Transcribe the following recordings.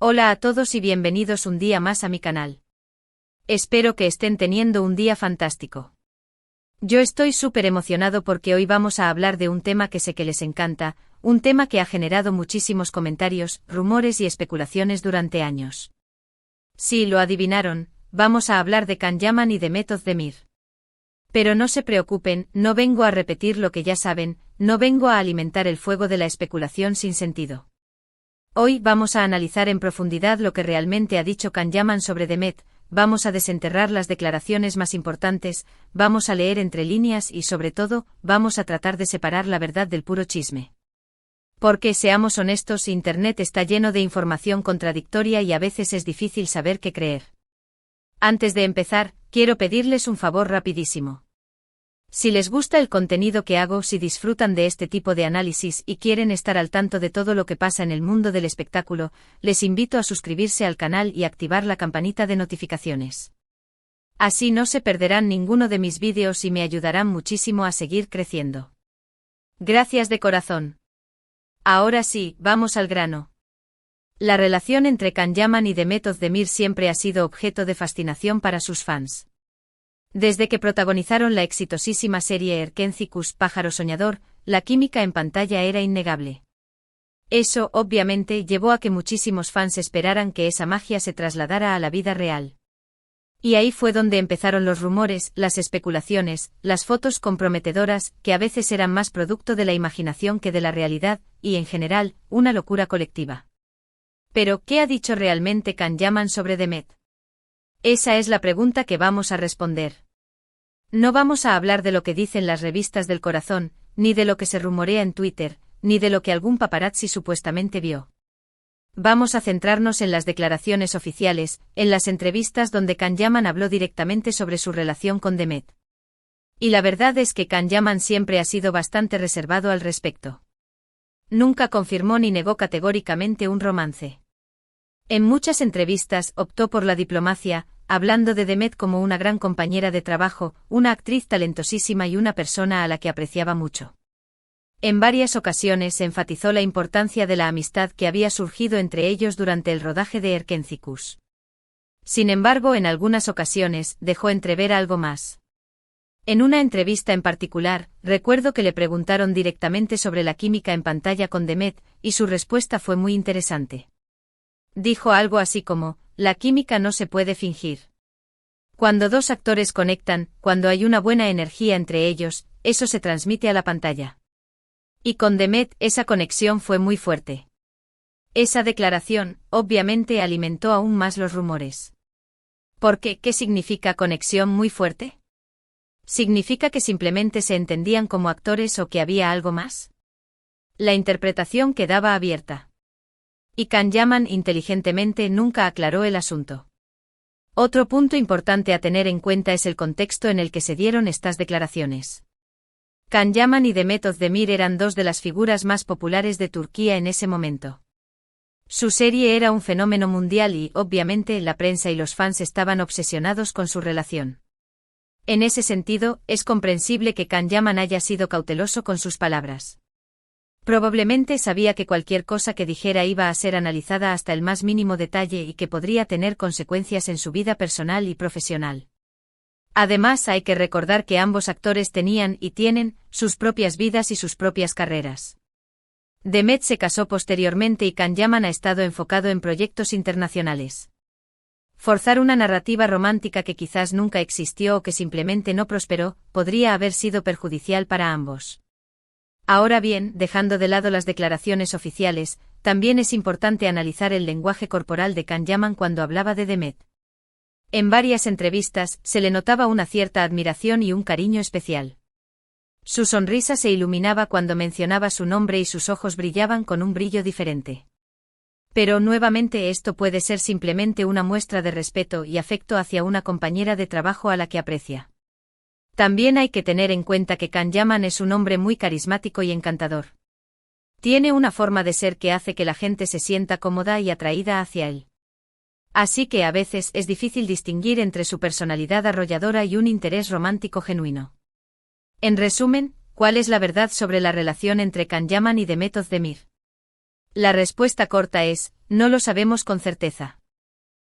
Hola a todos y bienvenidos un día más a mi canal. Espero que estén teniendo un día fantástico. Yo estoy súper emocionado porque hoy vamos a hablar de un tema que sé que les encanta, un tema que ha generado muchísimos comentarios, rumores y especulaciones durante años. Sí, lo adivinaron, vamos a hablar de Can Yaman y de Method Demir. Pero no se preocupen, no vengo a repetir lo que ya saben, no vengo a alimentar el fuego de la especulación sin sentido. Hoy vamos a analizar en profundidad lo que realmente ha dicho Can Yaman sobre Demet, vamos a desenterrar las declaraciones más importantes, vamos a leer entre líneas y sobre todo, vamos a tratar de separar la verdad del puro chisme. Porque seamos honestos, Internet está lleno de información contradictoria y a veces es difícil saber qué creer. Antes de empezar, quiero pedirles un favor rapidísimo. Si les gusta el contenido que hago, si disfrutan de este tipo de análisis y quieren estar al tanto de todo lo que pasa en el mundo del espectáculo, les invito a suscribirse al canal y activar la campanita de notificaciones. Así no se perderán ninguno de mis vídeos y me ayudarán muchísimo a seguir creciendo. Gracias de corazón. Ahora sí, vamos al grano. La relación entre Can Yaman y Method Demir siempre ha sido objeto de fascinación para sus fans. Desde que protagonizaron la exitosísima serie Erkenzicus Pájaro Soñador, la química en pantalla era innegable. Eso, obviamente, llevó a que muchísimos fans esperaran que esa magia se trasladara a la vida real. Y ahí fue donde empezaron los rumores, las especulaciones, las fotos comprometedoras, que a veces eran más producto de la imaginación que de la realidad, y en general, una locura colectiva. Pero, ¿qué ha dicho realmente Can Yaman sobre Demet? Esa es la pregunta que vamos a responder. No vamos a hablar de lo que dicen las revistas del corazón, ni de lo que se rumorea en Twitter, ni de lo que algún paparazzi supuestamente vio. Vamos a centrarnos en las declaraciones oficiales, en las entrevistas donde Can Yaman habló directamente sobre su relación con Demet. Y la verdad es que Can Yaman siempre ha sido bastante reservado al respecto. Nunca confirmó ni negó categóricamente un romance. En muchas entrevistas optó por la diplomacia, hablando de Demet como una gran compañera de trabajo, una actriz talentosísima y una persona a la que apreciaba mucho. En varias ocasiones enfatizó la importancia de la amistad que había surgido entre ellos durante el rodaje de Erkenzicus. Sin embargo, en algunas ocasiones dejó entrever algo más. En una entrevista en particular, recuerdo que le preguntaron directamente sobre la química en pantalla con Demet, y su respuesta fue muy interesante. Dijo algo así como, la química no se puede fingir. Cuando dos actores conectan, cuando hay una buena energía entre ellos, eso se transmite a la pantalla. Y con Demet esa conexión fue muy fuerte. Esa declaración, obviamente, alimentó aún más los rumores. Porque, ¿qué significa conexión muy fuerte? ¿Significa que simplemente se entendían como actores o que había algo más? La interpretación quedaba abierta. Y Can Yaman inteligentemente nunca aclaró el asunto. Otro punto importante a tener en cuenta es el contexto en el que se dieron estas declaraciones. Can Yaman y Method Demir eran dos de las figuras más populares de Turquía en ese momento. Su serie era un fenómeno mundial y, obviamente, la prensa y los fans estaban obsesionados con su relación. En ese sentido, es comprensible que Can Yaman haya sido cauteloso con sus palabras. Probablemente sabía que cualquier cosa que dijera iba a ser analizada hasta el más mínimo detalle y que podría tener consecuencias en su vida personal y profesional. Además, hay que recordar que ambos actores tenían y tienen sus propias vidas y sus propias carreras. Demet se casó posteriormente y Can Yaman ha estado enfocado en proyectos internacionales. Forzar una narrativa romántica que quizás nunca existió o que simplemente no prosperó, podría haber sido perjudicial para ambos. Ahora bien, dejando de lado las declaraciones oficiales, también es importante analizar el lenguaje corporal de Can Yaman cuando hablaba de Demet. En varias entrevistas, se le notaba una cierta admiración y un cariño especial. Su sonrisa se iluminaba cuando mencionaba su nombre y sus ojos brillaban con un brillo diferente. Pero nuevamente esto puede ser simplemente una muestra de respeto y afecto hacia una compañera de trabajo a la que aprecia. También hay que tener en cuenta que Can Yaman es un hombre muy carismático y encantador. Tiene una forma de ser que hace que la gente se sienta cómoda y atraída hacia él. Así que a veces es difícil distinguir entre su personalidad arrolladora y un interés romántico genuino. En resumen, ¿cuál es la verdad sobre la relación entre Can Yaman y Method Demir? La respuesta corta es, No lo sabemos con certeza.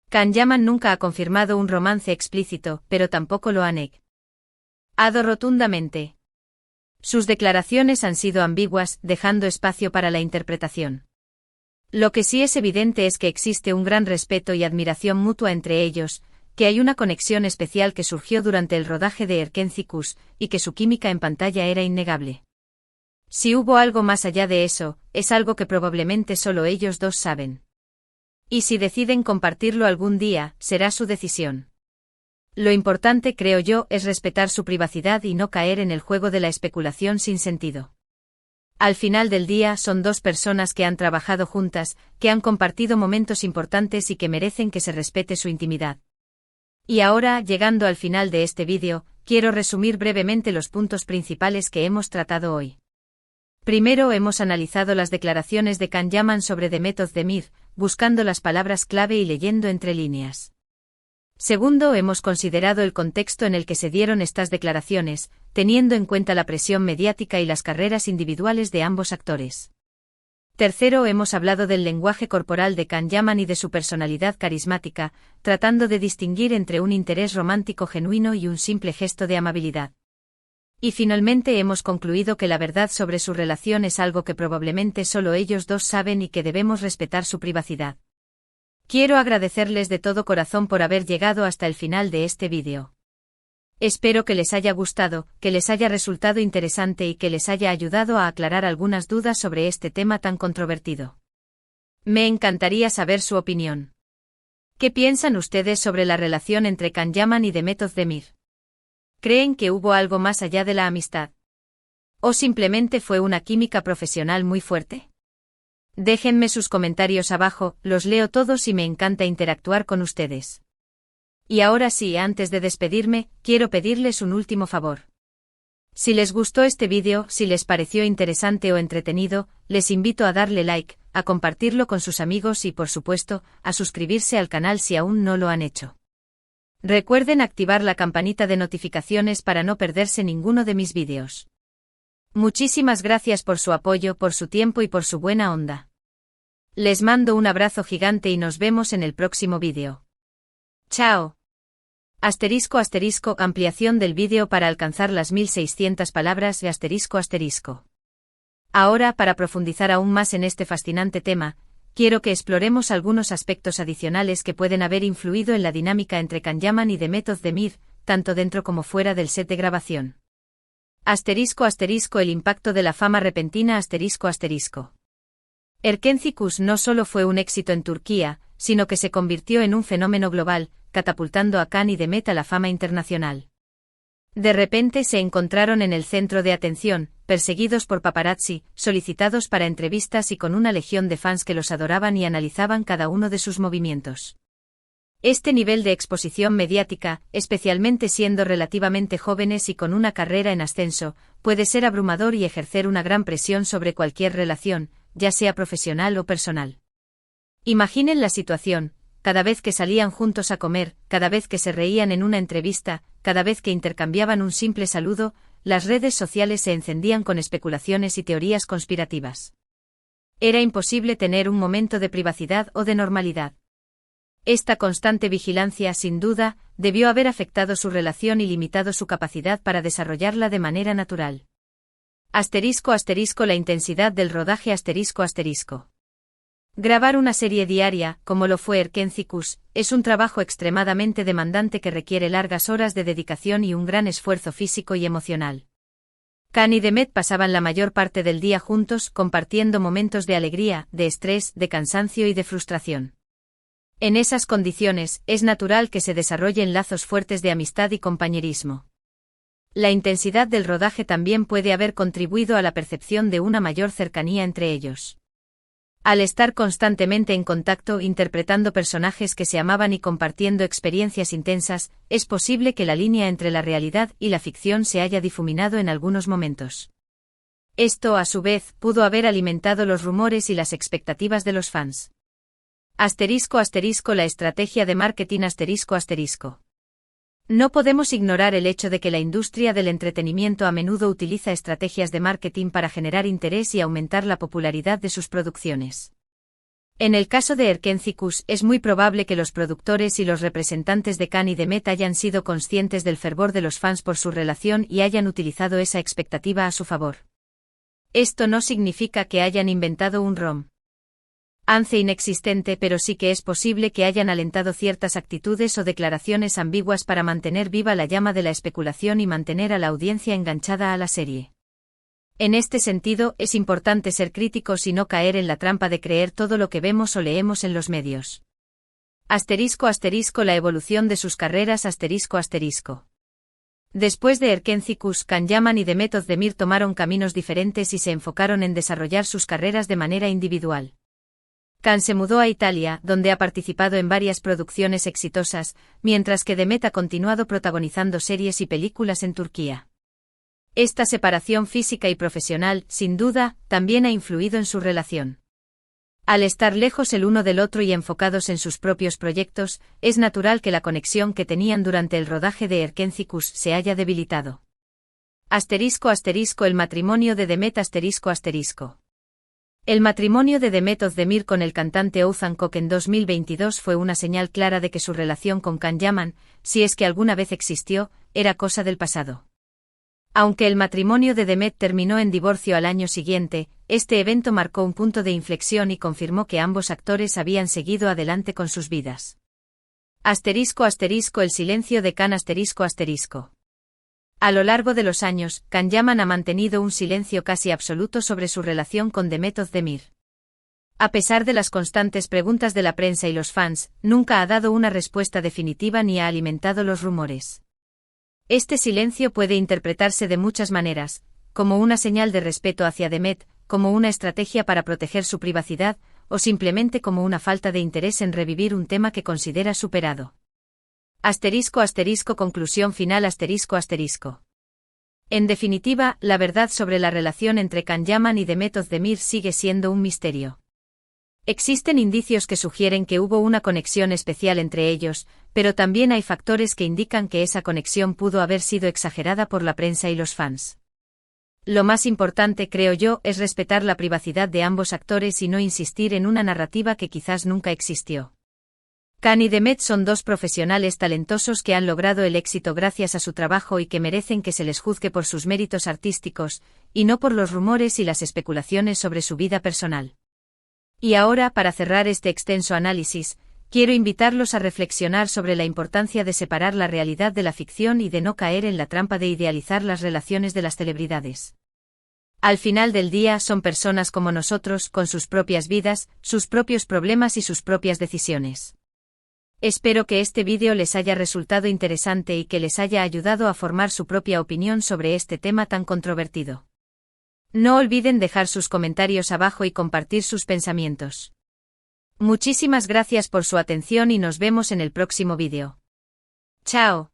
Can Yaman nunca ha confirmado un romance explícito, pero tampoco lo ha negado rotundamente. Sus declaraciones han sido ambiguas, dejando espacio para la interpretación. Lo que sí es evidente es que existe un gran respeto y admiración mutua entre ellos, que hay una conexión especial que surgió durante el rodaje de Erkencicus, y que su química en pantalla era innegable. Si hubo algo más allá de eso, es algo que probablemente solo ellos dos saben. Y si deciden compartirlo algún día, será su decisión. Lo importante, creo yo, es respetar su privacidad y no caer en el juego de la especulación sin sentido. Al final del día son dos personas que han trabajado juntas, que han compartido momentos importantes y que merecen que se respete su intimidad. Y ahora, llegando al final de este vídeo, quiero resumir brevemente los puntos principales que hemos tratado hoy. Primero, hemos analizado las declaraciones de Can Yaman sobre Demet Özdemir, buscando las palabras clave y leyendo entre líneas. Segundo, hemos considerado el contexto en el que se dieron estas declaraciones, teniendo en cuenta la presión mediática y las carreras individuales de ambos actores. Tercero, hemos hablado del lenguaje corporal de Can Yaman y de su personalidad carismática, tratando de distinguir entre un interés romántico genuino y un simple gesto de amabilidad. Y finalmente hemos concluido que la verdad sobre su relación es algo que probablemente solo ellos dos saben y que debemos respetar su privacidad. Quiero agradecerles de todo corazón por haber llegado hasta el final de este vídeo. Espero que les haya gustado, que les haya resultado interesante y que les haya ayudado a aclarar algunas dudas sobre este tema tan controvertido. Me encantaría saber su opinión. ¿Qué piensan ustedes sobre la relación entre Can Yaman y Demet Özdemir? ¿Creen que hubo algo más allá de la amistad? ¿O simplemente fue una química profesional muy fuerte? Déjenme sus comentarios abajo, los leo todos y me encanta interactuar con ustedes. Y ahora sí, antes de despedirme, quiero pedirles un último favor. Si les gustó este vídeo, si les pareció interesante o entretenido, les invito a darle like, a compartirlo con sus amigos y, por supuesto, a suscribirse al canal si aún no lo han hecho. Recuerden activar la campanita de notificaciones para no perderse ninguno de mis vídeos. Muchísimas gracias por su apoyo, por su tiempo y por su buena onda. Les mando un abrazo gigante y nos vemos en el próximo vídeo. Chao. Asterisco asterisco ampliación del vídeo para alcanzar las 1600 palabras de asterisco asterisco. Ahora, para profundizar aún más en este fascinante tema, quiero que exploremos algunos aspectos adicionales que pueden haber influido en la dinámica entre Can Yaman y Demet Özdemir, tanto dentro como fuera del set de grabación. Asterisco asterisco el impacto de la fama repentina asterisco asterisco. Erkencicus no solo fue un éxito en Turquía, sino que se convirtió en un fenómeno global, catapultando a Can y Demet a la fama internacional. De repente se encontraron en el centro de atención, perseguidos por paparazzi, solicitados para entrevistas y con una legión de fans que los adoraban y analizaban cada uno de sus movimientos. Este nivel de exposición mediática, especialmente siendo relativamente jóvenes y con una carrera en ascenso, puede ser abrumador y ejercer una gran presión sobre cualquier relación, ya sea profesional o personal. Imaginen la situación: cada vez que salían juntos a comer, cada vez que se reían en una entrevista, cada vez que intercambiaban un simple saludo, las redes sociales se encendían con especulaciones y teorías conspirativas. Era imposible tener un momento de privacidad o de normalidad. Esta constante vigilancia, sin duda, debió haber afectado su relación y limitado su capacidad para desarrollarla de manera natural. Asterisco asterisco la intensidad del rodaje asterisco asterisco. Grabar una serie diaria, como lo fue Erkencicus, es un trabajo extremadamente demandante que requiere largas horas de dedicación y un gran esfuerzo físico y emocional. Can y Demet pasaban la mayor parte del día juntos, compartiendo momentos de alegría, de estrés, de cansancio y de frustración. En esas condiciones, es natural que se desarrollen lazos fuertes de amistad y compañerismo. La intensidad del rodaje también puede haber contribuido a la percepción de una mayor cercanía entre ellos. Al estar constantemente en contacto, interpretando personajes que se amaban y compartiendo experiencias intensas, es posible que la línea entre la realidad y la ficción se haya difuminado en algunos momentos. Esto, a su vez, pudo haber alimentado los rumores y las expectativas de los fans. Asterisco asterisco la estrategia de marketing asterisco asterisco. No podemos ignorar el hecho de que la industria del entretenimiento a menudo utiliza estrategias de marketing para generar interés y aumentar la popularidad de sus producciones. En el caso de Erkenciskus, es muy probable que los productores y los representantes de Can y Demet hayan sido conscientes del fervor de los fans por su relación y hayan utilizado esa expectativa a su favor. Esto no significa que hayan inventado un romance inexistente, pero sí que es posible que hayan alentado ciertas actitudes o declaraciones ambiguas para mantener viva la llama de la especulación y mantener a la audiencia enganchada a la serie. En este sentido, es importante ser críticos y no caer en la trampa de creer todo lo que vemos o leemos en los medios. *** La evolución de sus carreras ***. Después de Erkenciskus, Can Yaman y Demet Özdemir tomaron caminos diferentes y se enfocaron en desarrollar sus carreras de manera individual. Can se mudó a Italia, donde ha participado en varias producciones exitosas, mientras que Demet ha continuado protagonizando series y películas en Turquía. Esta separación física y profesional, sin duda, también ha influido en su relación. Al estar lejos el uno del otro y enfocados en sus propios proyectos, es natural que la conexión que tenían durante el rodaje de Erkenciskus se haya debilitado. El matrimonio de Demet El matrimonio de Demet Özdemir con el cantante Oğuzhan Koç en 2022 fue una señal clara de que su relación con Can Yaman, si es que alguna vez existió, era cosa del pasado. Aunque el matrimonio de Demet terminó en divorcio al año siguiente, este evento marcó un punto de inflexión y confirmó que ambos actores habían seguido adelante con sus vidas. El silencio de Can A lo largo de los años, Can Yaman ha mantenido un silencio casi absoluto sobre su relación con Demet Özdemir. A pesar de las constantes preguntas de la prensa y los fans, nunca ha dado una respuesta definitiva ni ha alimentado los rumores. Este silencio puede interpretarse de muchas maneras, como una señal de respeto hacia Demet, como una estrategia para proteger su privacidad, o simplemente como una falta de interés en revivir un tema que considera superado. Conclusión final En definitiva, la verdad sobre la relación entre Can Yaman y Demet Özdemir sigue siendo un misterio. Existen indicios que sugieren que hubo una conexión especial entre ellos, pero también hay factores que indican que esa conexión pudo haber sido exagerada por la prensa y los fans. Lo más importante, creo yo, es respetar la privacidad de ambos actores y no insistir en una narrativa que quizás nunca existió. Can y Demet son dos profesionales talentosos que han logrado el éxito gracias a su trabajo y que merecen que se les juzgue por sus méritos artísticos, y no por los rumores y las especulaciones sobre su vida personal. Y ahora, para cerrar este extenso análisis, quiero invitarlos a reflexionar sobre la importancia de separar la realidad de la ficción y de no caer en la trampa de idealizar las relaciones de las celebridades. Al final del día son personas como nosotros, con sus propias vidas, sus propios problemas y sus propias decisiones. Espero que este vídeo les haya resultado interesante y que les haya ayudado a formar su propia opinión sobre este tema tan controvertido. No olviden dejar sus comentarios abajo y compartir sus pensamientos. Muchísimas gracias por su atención y nos vemos en el próximo vídeo. ¡Chao!